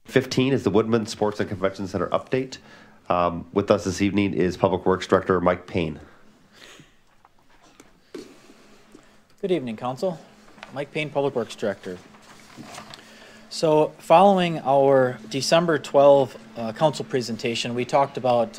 15 is the Woodman Sports and Convention Center update. With us this evening is Public Works Director Mike Payne. Good evening, Council. Mike Payne, Public Works Director. So following our December 12 council presentation, we talked about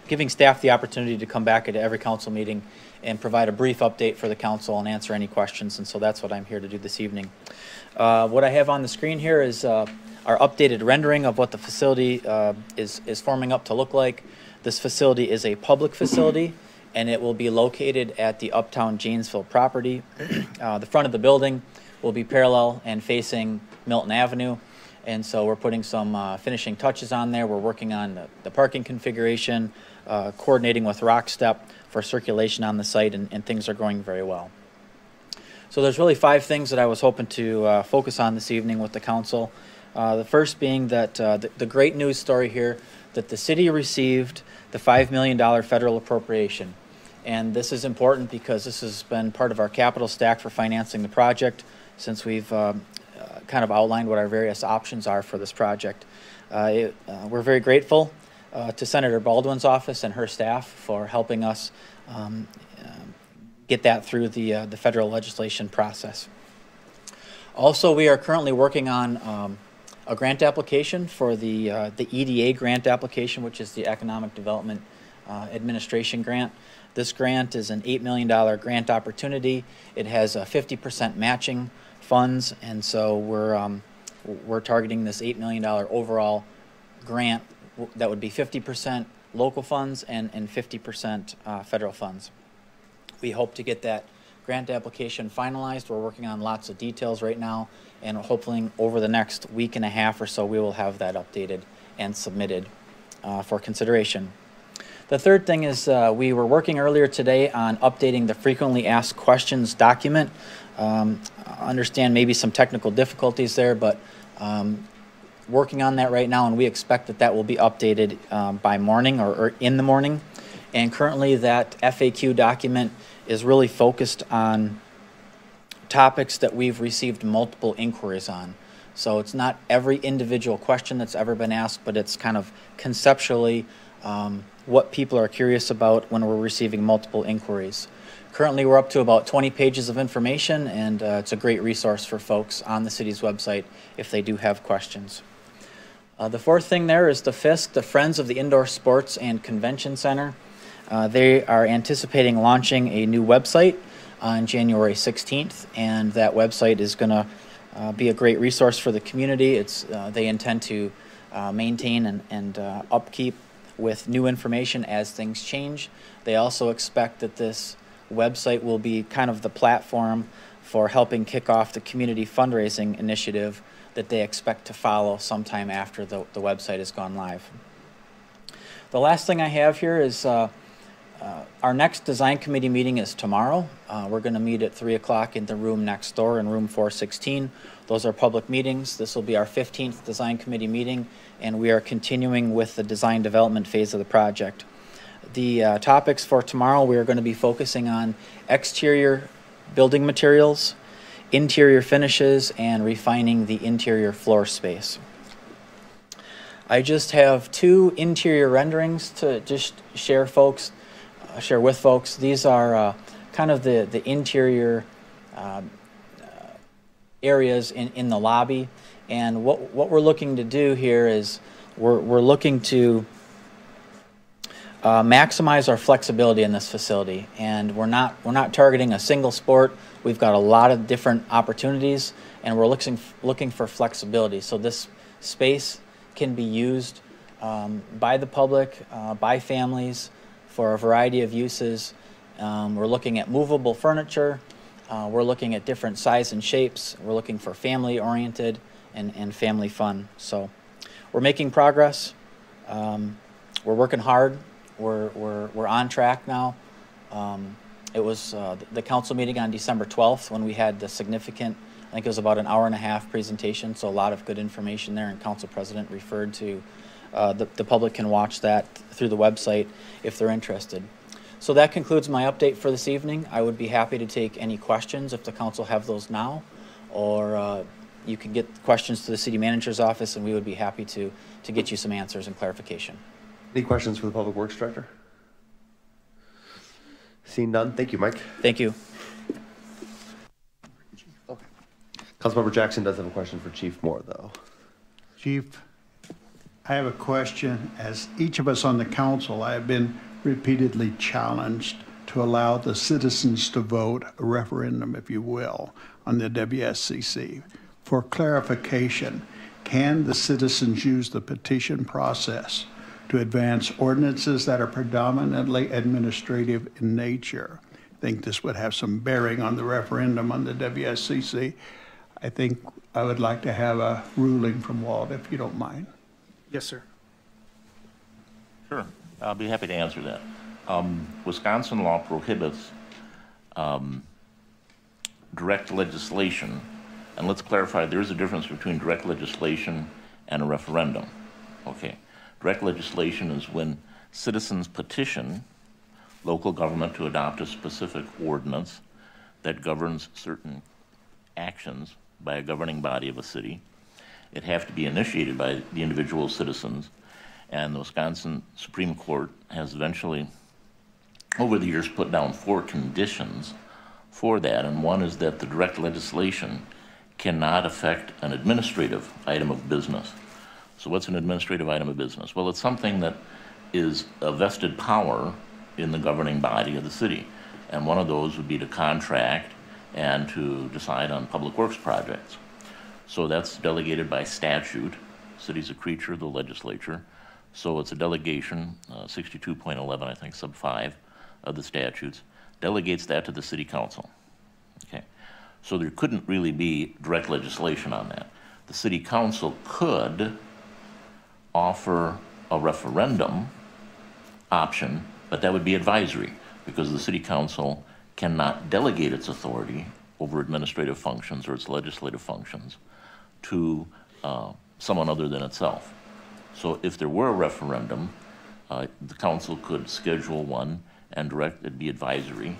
giving staff the opportunity to come back at every council meeting and provide a brief update for the council and answer any questions, and so that's what I'm here to do this evening. What I have on the screen here is our updated rendering of what the facility is forming up to look like. This facility is a public facility, and it will be located at the Uptown Janesville property. The front of the building will be parallel and facing Milton Avenue, and so we're putting some finishing touches on there. We're working on the parking configuration, coordinating with Rockstep for circulation on the site, and things are going very well. So there's really 5 things that I was hoping to focus on this evening with the council. The first being that the great news story here, that the city received the $5 million federal appropriation. And this is important because this has been part of our capital stack for financing the project since we've kind of outlined what our various options are for this project. We're very grateful to Senator Baldwin's office and her staff for helping us get that through the federal legislation process. Also, we are currently working on a grant application for the EDA grant application, which is the Economic Development Administration grant. This grant is an $8 million grant opportunity. It has 50% matching funds, and so we're targeting this $8 million overall grant that would be 50% local funds and 50% federal funds. We hope to get that grant application finalized. We're working on lots of details right now, and hopefully over the next week and a half or so we will have that updated and submitted for consideration. The third thing is we were working earlier today on updating the frequently asked questions document. I understand maybe some technical difficulties there, but working on that right now, and we expect that will be updated by morning or in the morning. And currently that FAQ document is really focused on topics that we've received multiple inquiries on. So it's not every individual question that's ever been asked, but it's kind of conceptually what people are curious about when we're receiving multiple inquiries. Currently we're up to about 20 pages of information, and it's a great resource for folks on the city's website if they do have questions. The fourth thing there is the FISC, the Friends of the Indoor Sports and Convention Center. They are anticipating launching a new website on January 16th, and that website is going to be a great resource for the community. They intend to maintain and upkeep with new information as things change. They also expect that this website will be kind of the platform for helping kick off the community fundraising initiative that they expect to follow sometime after the website has gone live. The last thing I have here is our next design committee meeting is tomorrow. We're going to meet at 3 o'clock in the room next door in room 416. Those are public meetings. This will be our 15th design committee meeting, and we are continuing with the design development phase of the project. The topics for tomorrow, we are going to be focusing on exterior building materials, interior finishes, and refining the interior floor space. I just have 2 interior renderings to just share with folks. These are kind of the interior areas in the lobby, and what we're looking to do here is we're looking to maximize our flexibility in this facility, and we're not targeting a single sport. We've got a lot of different opportunities, and we're looking for flexibility. So this space can be used by the public, by families, for a variety of uses. We're looking at movable furniture. We're looking at different size and shapes. We're looking for family-oriented and family fun. So we're making progress. We're working hard. We're on track now. It was the council meeting on December 12th when we had the significant, I think it was about an hour-and-a-half presentation, so a lot of good information there, and Council President referred to the public can watch that through the website if they're interested. So that concludes my update for this evening. I would be happy to take any questions if the council have those now, or you can get questions to the city manager's office, and we would be happy to get you some answers and clarification. Any questions for the Public Works Director? Seeing none, thank you, Mike. Thank you. Councilmember Jackson does have a question for Chief Moore, though. Chief, I have a question. As each of us on the council, I have been repeatedly challenged to allow the citizens to vote, a referendum, if you will, on the WSCC. For clarification, can the citizens use the petition process to advance ordinances that are predominantly administrative in nature? I think this would have some bearing on the referendum on the WSCC. I think I would like to have a ruling from Walt, if you don't mind. Yes, sir. Sure, I'll be happy to answer that. Wisconsin law prohibits direct legislation, and let's clarify, there is a difference between direct legislation and a referendum. Okay, direct legislation is when citizens petition local government to adopt a specific ordinance that governs certain actions by a governing body of a city. It has to be initiated by the individual citizens, and the Wisconsin Supreme Court has eventually, over the years, put down 4 conditions for that, and one is that the direct legislation cannot affect an administrative item of business. So what's an administrative item of business? Well, it's something that is a vested power in the governing body of the city, and one of those would be to contract and to decide on public works projects. So that's delegated by statute. City's a creature of the legislature. So it's a delegation, 62.11, I think, sub 5 of the statutes, delegates that to the city council. Okay. So there couldn't really be direct legislation on that. The city council could offer a referendum option, but that would be advisory because the city council cannot delegate its authority over administrative functions or its legislative functions to someone other than itself. So if there were a referendum, the council could schedule one and direct, it'd be advisory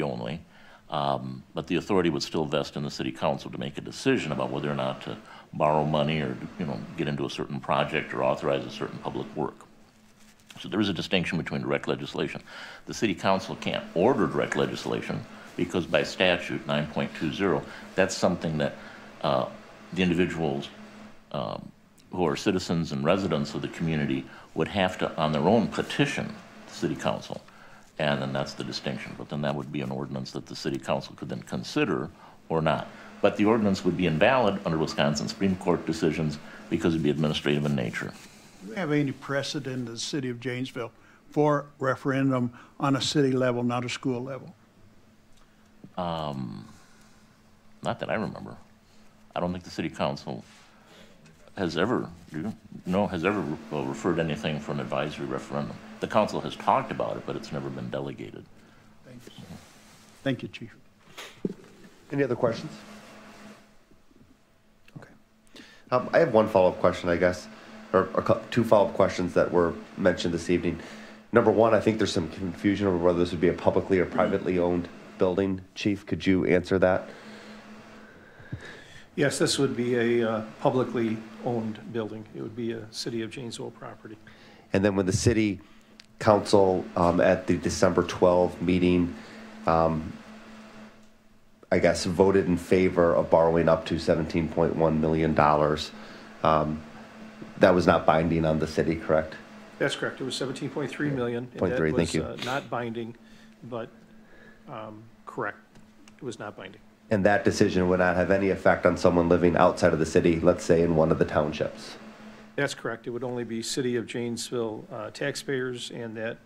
only, but the authority would still vest in the city council to make a decision about whether or not to borrow money or get into a certain project or authorize a certain public work. So there is a distinction between direct legislation. The city council can't order direct legislation because by statute 9.20, that's something that the individuals who are citizens and residents of the community would have to, on their own, petition the city council. And then that's the distinction. But then that would be an ordinance that the city council could then consider or not. But the ordinance would be invalid under Wisconsin Supreme Court decisions because it'd be administrative in nature. Do we have any precedent in the city of Janesville for referendum on a city level, not a school level? Not that I remember. I don't think the city council has ever, referred anything for an advisory referendum. The council has talked about it, but it's never been delegated. Thank you. Thank you, Chief. Any other questions? Okay. I have one follow-up question, I guess, or 2 follow-up questions that were mentioned this evening. Number one, I think there's some confusion over whether this would be a publicly or privately owned building. Chief, could you answer that? Yes, this would be a publicly owned building. It would be a City of Janesville property. And then when the city council at the December 12 meeting, I guess, voted in favor of borrowing up to $17.1 million, that was not binding on the city, correct? That's correct. It was 17.3 million. And that was, thank you. Not binding, but correct. It was not binding. And that decision would not have any effect on someone living outside of the city, let's say in one of the townships? That's correct. It would only be City of Janesville taxpayers, and that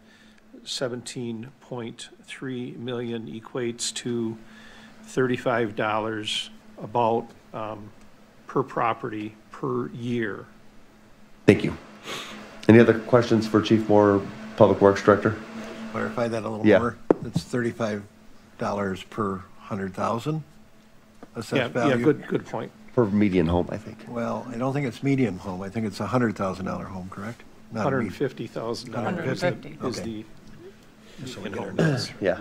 17.3 million equates to $35 about per property per year. Thank you. Any other questions for Chief Moore, Public Works Director? Clarify that a little more. It's $35 per 100,000 assessed value. Yeah, good point. For median home, I think. Well, I don't think it's median home. I think it's a $100,000 home, correct? Not $150,000 is Okay. the median home. Yeah.